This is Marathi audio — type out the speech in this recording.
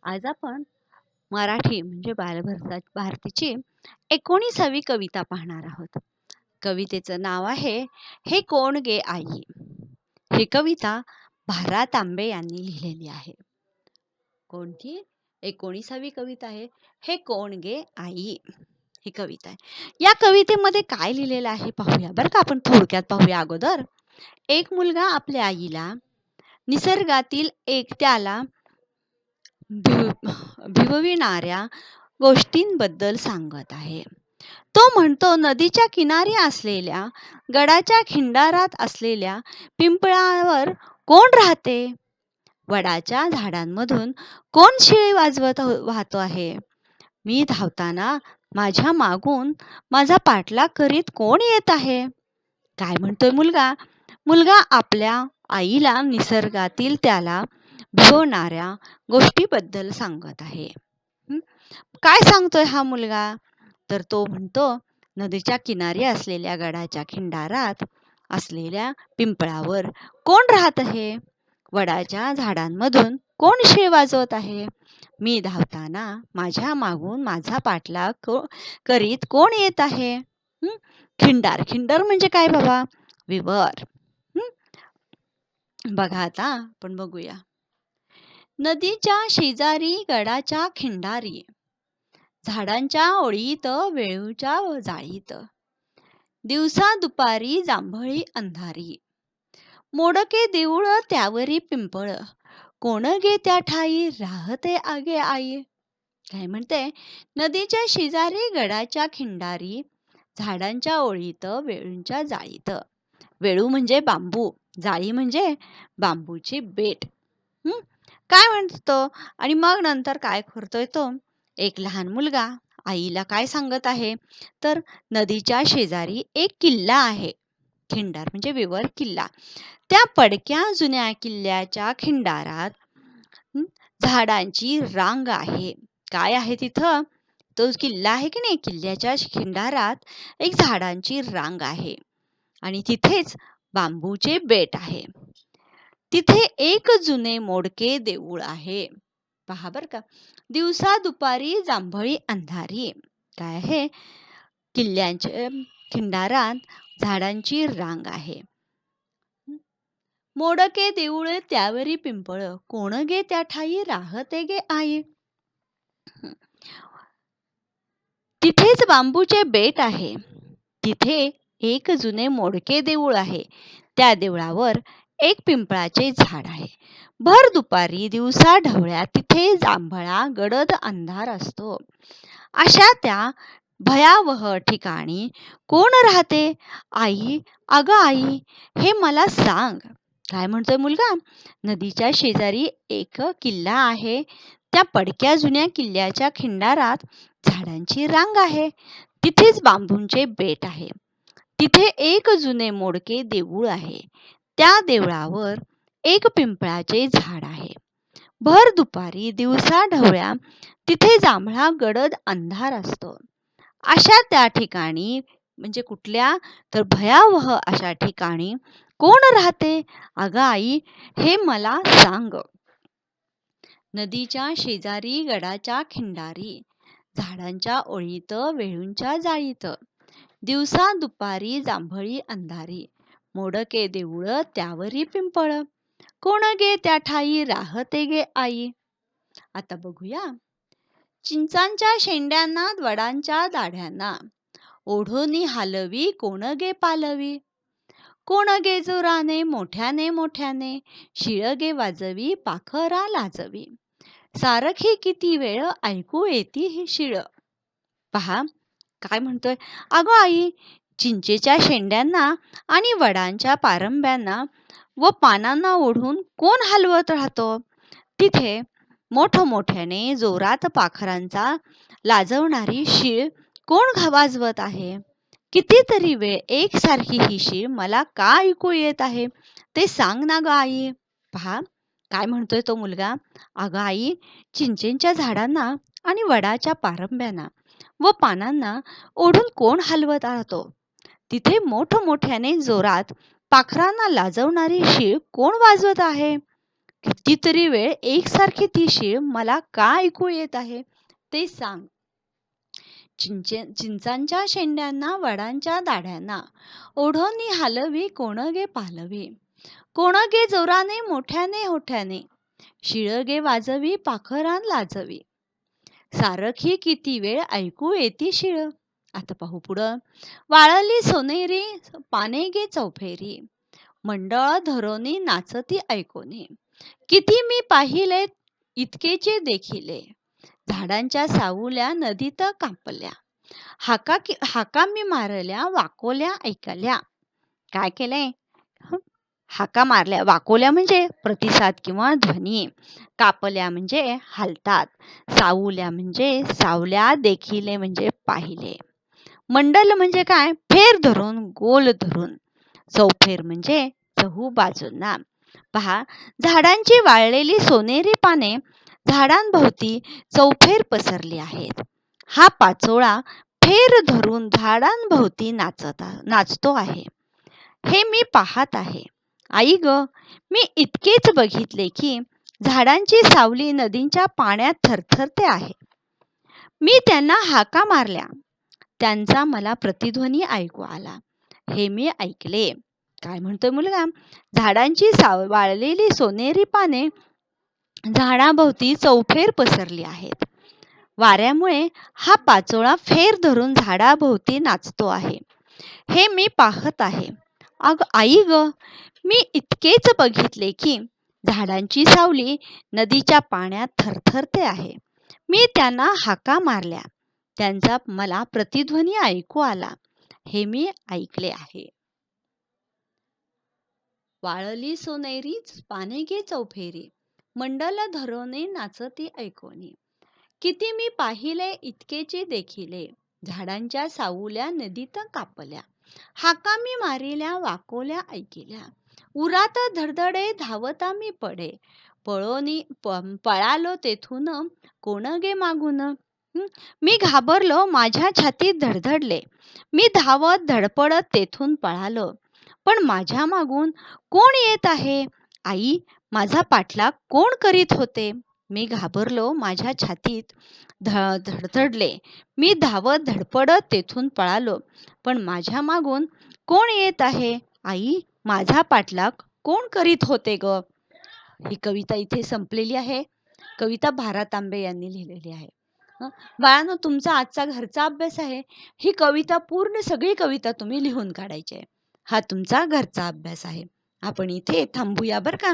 आज आपण मराठी म्हणजे भारतीची 19वी कविता पाहणार आहोत. कवितेचं नाव आहे हे कोण गे आई. ही कविता भा. तांबे यांनी लिहिलेली आहे. कोणती 19वी कविता आहे हे कोण गे आई ही कविता आहे. या कवितेमध्ये काय लिहिलेलं आहे पाहूया बरं का. आपण थोडक्यात पाहूया अगोदर. एक मुलगा आपल्या आईला निसर्गातील एकट्याला भिवविणाऱ्या गोष्टींबद्दल सांगत आहे. तो म्हणतो नदीच्या किनारी असलेल्या गडाच्या खिंडारात असलेल्या पिंपळावर कोण राहते? वडाच्या झाडांमधून कोण शिळे वाजवत वाहतो आहे? मी धावताना माझ्या मागून माझा पाठलाग करीत कोण येत आहे? काय म्हणतोय मुलगा? मुलगा आपल्या आईला निसर्गातील त्याला भिवणाऱ्या गोष्टीबद्दल सांगत आहे. काय सांगतोय हा मुलगा? तर तो म्हणतो नदीच्या किनारी असलेल्या गडाच्या खिंडारात असलेल्या पिंपळावर कोण राहत आहे? वडाच्या झाडांमधून कोण शिळ वाजवत आहे? मी धावताना माझ्या मागून माझा पाठलाग करीत कोण येत आहे? खिंडार. खिंडार म्हणजे काय बाबा? विवर. बघा आता आपण बघूया. नदीच्या शेजारी गडाच्या खिंडारी झाडांच्या ओळीत वेळूच्या जाळीत दिवसा दुपारी जांभळी अंधारी मोडके देऊळ त्यावरी पिंपळ कोण गे त्या ठाई राहते आगे आई. काय म्हणते? नदीच्या शेजारी गडाच्या खिंडारी झाडांच्या ओळीत वेळूंच्या जाळीत. वेळू म्हणजे बांबू, जाळी म्हणजे बांबूची बेट. काय म्हणतो? आणि मग नंतर काय करतोय तो? एक लहान मुलगा आईला काय सांगत आहे? तर नदीच्या शेजारी एक किल्ला आहे. खिंडार म्हणजे विवर, किल्ला. त्या पडक्या जुन्या किल्ल्याच्या खिंडारात झाडांची रांग आहे. काय आहे तिथं? तो किल्ला आहे की नाही, किल्ल्याच्या खिंडारात एक झाडांची रांग आहे आणि तिथेच बांबूचे बेट आहे. तिथे एक जुने मोडके देऊळ आहे. पहा बर का. दिवसा दुपारी जांभळी अंधारी. काय आहे? किल्ल्याच्या खिंडारात झाडांची रांग आहे. मोडके देऊळ त्यावरी पिंपळ कोण गे त्या ठाई राहते गे आई. तिथेच बांबूचे बेट आहे. तिथे एक जुने मोडके देऊळ आहे. त्या देवळावर एक पिंपळाचे झाड आहे. भर दुपारी दिवसा ढवळ्या तिथे जांभळा गडद अंधार असतो. अशा त्या भयावह ठिकाणी कोण राहते? आई, अगं आई, हे मला सांग. काय म्हणतोय मुलगा? नदीच्या शेजारी एक किल्ला आहे. त्या पडक्या जुन्या किल्ल्याच्या खिंडारात झाडांची रांग आहे. तिथेच बांबूंचे बेट आहे. तिथे एक जुने मोडके देऊळ आहे. त्या देवळावर एक पिंपळाचे झाड आहे. भर दुपारी दिवसा ढवळ्या तिथे जांभळा गडद अंधार असतो. अशा त्या ठिकाणी म्हणजे कुठल्या? तर भयावह अशा ठिकाणी कोण राहते? अगं आई, हे मला सांग. नदीच्या शेजारी गडाच्या खिंडारी झाडांच्या ओळीत वेळूंच्या जाळीत दिवसा दुपारी जांभळी अंधारी मोडके देऊळ त्यावरी पिंपळ कोण गे त्या ठाई राहते गे आई. आता बघूया. चिंचांच्या शेंड्यांना वडांच्या दाढ्यांना ओढोनी हालवी कोण गे पालवी. कोण गे जोराने मोठ्याने मोठ्याने शिळगे वाजवी पाखरा लाजवी. सारखी किती वेळ ऐकू येती ही शिळ. पहा काय म्हणतोय? अगं आई, चिंचेच्या शेंड्यांना आणि वडांच्या पारंब्यांना व पानांना ओढून कोण हलवत राहतो? तिथे मोठमोठ्याने जोरात पाखरांचा लाजवणारी शीळ कोण वाजवत आहे? कितीतरी वेळ एकसारखी ही शीळ मला का ऐकू येत आहे? ते सांग ना ग आई. पहा काय म्हणतोय तो मुलगा? अगं आई, चिंचेच्या झाडांना आणि वडाच्या पारंब्यांना व पानांना ओढून कोण हलवत राहतो? तिथे मोठमोठ्याने जोरात पाखरांना लाजवणारी शीळ कोण वाजवत आहे? कितीतरी वेळ एकसारखी ती शीळ मला का ऐकू येत आहे ते सांग. चिंचांच्या शेंड्यांना वडांच्या दाढ्यांना ओढोनी हलवी कोण गे पालवी. कोण गे जोराने मोठ्याने होठ्याने शिळगे वाजवी पाखरान लाजवी. सारखी किती वेळ ऐकू येती शिळ. आता पाहू पुढं. वाळली सोनेरी पाने गे चौफेरी मंडळ धरोनी नाचती ऐकोनी. किती मी पाहिले इतकेचे देखिले झाडांच्या सावल्या नदीत कापल्या. हाका मी मारल्या वाकोल्या ऐकल्या. काय केलंय? हाका मारल्या. वाकोल्या म्हणजे प्रतिसाद किंवा ध्वनी. कापल्या म्हणजे हालतात. सावल्या म्हणजे सावल्या. देखिले म्हणजे पाहिले. मंडल म्हणजे काय? फेर धरून गोल धरून. चौफेर म्हणजे चहू बाजूंना. पहा, झाडांची वाळलेली सोनेरी पाने झाडांभोवती चौफेर पसरली आहेत. हा पाचोळा फेर धरून झाडांभोवती नाचतो आहे. हे मी पाहत आहे. आई ग, मी इतकेच बघितले की झाडांची सावली नदीच्या पाण्यात थरथरते आहे. मी त्यांना हाका मारल्या. त्यांचा मला प्रतिध्वनी ऐकू आला. हे मी ऐकले. काय म्हणतोय मुलगा? झाडांची वाळलेली सोनेरी पाने झाडाभोवती चौफेर पसरली आहेत. वाऱ्यामुळे हा पाचोळा फेर धरून झाडाभोवती नाचतो आहे. हे मी पाहत आहे. आई ग, मी इतकेच बघितले की झाडांची सावली नदीच्या पाण्यात थरथरते आहे. मी त्यांना हाका मारल्या. त्यांचा मला प्रतिध्वनी ऐकू आला. हे मी ऐकले आहे. वाळली सोनेरी पाने गे चौफेरी मंडल धरोने नाचती ऐकोनी. किती मी पाहिले इतकेचे देखिले झाडांच्या सावल्या नदीत कापल्या. हाका मी मारिल्या वाकोल्या ऐकिल्या. उरात धडधडे धावता मी पडे पळालो तेथून कोण गे मागून. मी घाबरलो माझ्या छातीत धडधडले. मी धावत धडपडत तेथून पळालो. पण माझ्या मागून कोण येत आहे? आई, माझा पाठलाग कोण करीत होते? मी घाबरलो माझ्या छातीत धडधडले. मी धावत धडपडत तेथून पळालो. पण माझ्या मागून कोण येत आहे? आई, माझा पाठलाग कोण करीत होते ग? ही कविता इथे संपलेली आहे. कविता भा. तांबे यांनी लिहिलेली आहे. बाळांनो, तुमचा आजचा घरचा अभ्यास आहे. ही कविता पूर्ण सगळी कविता तुम्ही लिहून काढायची आहे. हा तुमचा घरचा अभ्यास आहे. आपण इथे थांबूया बरं का.